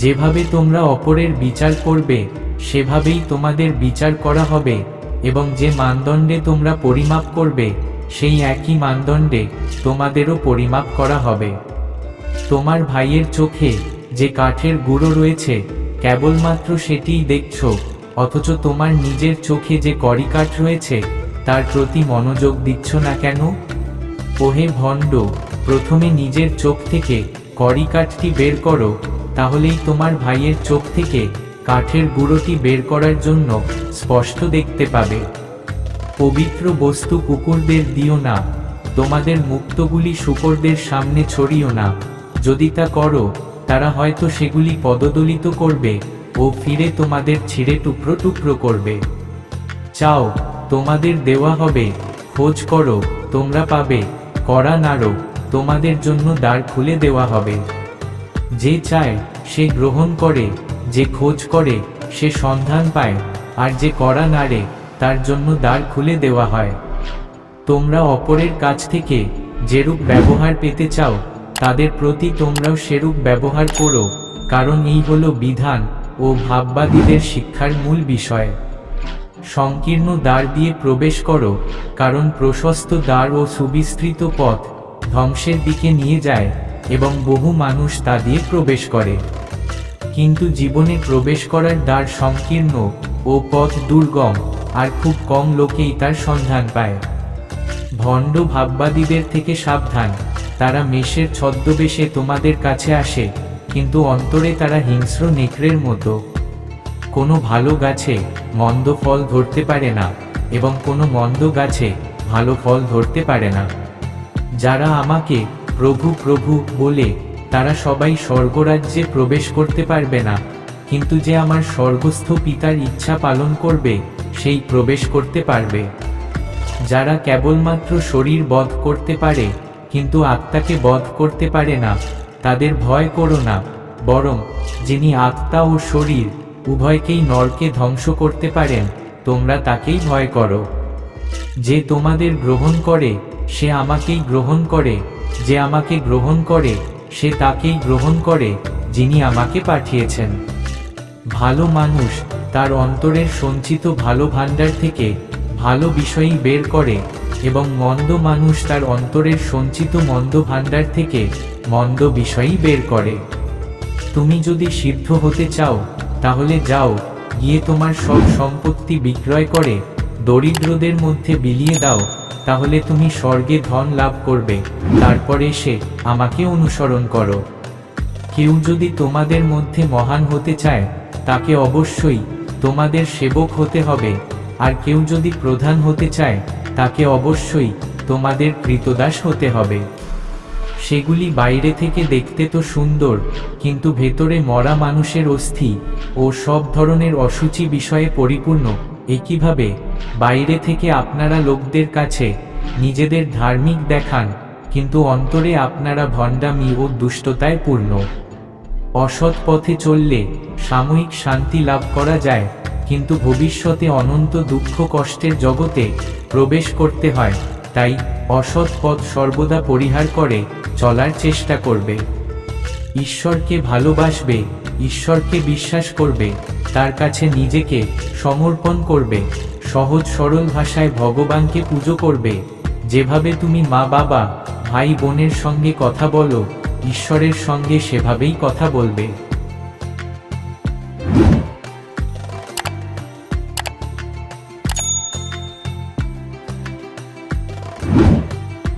যেভাবে তোমরা অপরের বিচার করবে সেভাবেই তোমাদের বিচার করা হবে, এবং যে মানদণ্ডে তোমরা পরিমাপ করবে সেই একই মানদণ্ডে তোমাদেরও পরিমাপ করা হবে। তোমার ভাইয়ের চোখে যে কাঠের গুঁড়ো রয়েছে কেবলমাত্র সেটিই দেখছো, অথচ তোমার নিজের চোখে যে কড়িকাঠ রয়েছে তার প্রতি মনোযোগ দিচ্ছ না কেন? ওহে ভণ্ড, প্রথমে নিজের চোখ থেকে কড়িকাঠটি বের করো, তাহলেই তোমার ভাইয়ের চোখ থেকে কাঠের গুঁড়োটি বের করার জন্য স্পষ্ট দেখতে পাবে। পবিত্র বস্তু কুকুরদের দিও না, তোমাদের মুক্তগুলি শূকরদের সামনে ছড়িও না, যদি তা করো তারা হয়তো সেগুলি পদদলিত করবে ও ফিরে তোমাদের ছিঁড়ে টুকরো টুকরো করবে। চাও, তোমাদের দেওয়া হবে, খোঁজ করো, তোমরা পাবে, কড়া নাড়ো, তোমাদের জন্য দ্বার খুলে দেওয়া হবে। যে চায় সে গ্রহণ করে, যে খোঁজ করে সে সন্ধান পায়, আর যে কড়া নাড়ে তার জন্য দ্বার খুলে দেওয়া হয়। তোমরা অপরের কাছ থেকে যেরূপ ব্যবহার পেতে চাও তাদের প্রতি তোমরাও সেরূপ ব্যবহার করো, কারণ এই হলো বিধান ও ভাববাদীদের শিক্ষার মূল বিষয়। সংকীর্ণ দ্বার দিয়ে প্রবেশ করো, কারণ প্রশস্ত দ্বার ও সুবিস্তৃত পথ ধ্বংসের দিকে নিয়ে যায় এবং বহু মানুষ তা দিয়ে প্রবেশ করে। কিন্তু জীবনে প্রবেশ করার দ্বার সংকীর্ণ ও পথ দুর্গম, আর খুব কম লোকেই তার সন্ধান পায়। ভণ্ড ভাববাদীদের থেকে সাবধান, তারা মেষের ছদ্মবেশে তোমাদের কাছে আসে, কিন্তু অন্তরে তারা হিংস্র নেকড়ের মতো। কোনো ভালো গাছে মন্দ ফল ধরতে পারে না, এবং কোনো মন্দ গাছে ভালো ফল ধরতে পারে না। যারা আমাকে প্রভু প্রভু বলে তারা সবাই স্বর্গরাজ্যে প্রবেশ করতে পারবে না, কিন্তু যে আমার স্বর্গস্থ পিতার ইচ্ছা পালন করবে সেই প্রবেশ করতে পারবে। যারা কেবলমাত্র শরীর বধ করতে পারে কিন্তু আত্মাকে বধ করতে পারে না, তাদের ভয় করো না, বরং যিনি আত্মা ও শরীর উভয়কেই নরকে ধ্বংস করতে পারেন তোমরা তাকেই ভয় করো। যে তোমাদের গ্রহণ করে সে আমাকেই গ্রহণ করে, যে আমাকে গ্রহণ করে সে তাকেই গ্রহণ করে যিনি আমাকে পাঠিয়েছেন। ভালো মানুষ তার অন্তরের সঞ্চিত ভালো ভাণ্ডার থেকে ভালো বিষয়ই বের করে, এবং মন্দ মানুষ তার অন্তরের সঞ্চিত মন্দ ভাণ্ডার থেকে মন্দ বিষয়ই বের করে। তুমি যদি সিদ্ধ হতে চাও তাহলে যাও, গিয়ে তোমার সব সম্পত্তি বিক্রয় করে দরিদ্রদের মধ্যে বিলিয়ে দাও, তাহলে তুমি স্বর্গে ধন লাভ করবে, তারপরে এসে আমাকে অনুসরণ করো। কেউ যদি তোমাদের মধ্যে মহান হতে চায় তাকে অবশ্যই তোমাদের সেবক হতে হবে, আর কেউ যদি প্রধান হতে চায় তাকে অবশ্যই তোমাদের কৃতদাস হতে হবে। সেগুলি বাইরে থেকে দেখতে তো সুন্দর, কিন্তু ভেতরে মরা মানুষের অস্থি ও সব ধরনের অশুচি বিষয়ে পরিপূর্ণ। একইভাবে বাইরে থেকে আপনারা লোকদের কাছে নিজেদের ধার্মিক দেখান, কিন্তু অন্তরে আপনারা ভণ্ডামি ও দুষ্টতায় পূর্ণ। অসৎ পথে চললে সাময়িক শান্তি লাভ করা যায়, কিন্তু ভবিষ্যতে অনন্ত দুঃখ কষ্টের জগতে প্রবেশ করতে হয়। তাই অসৎ পথ সর্বদা পরিহার করে চলার চেষ্টা করবে। ঈশ্বরকে ভালোবাসবে, ঈশ্বরকে বিশ্বাস করবে, তার কাছে নিজেকে সমর্পণ করবে, সহজ সরল ভাষায় ভগবানকে পুজো করবে। যেভাবে তুমি মা বাবা ভাই বোনের সঙ্গে কথা বলো, ঈশ্বরের সঙ্গে সেভাবেই কথা বলবে।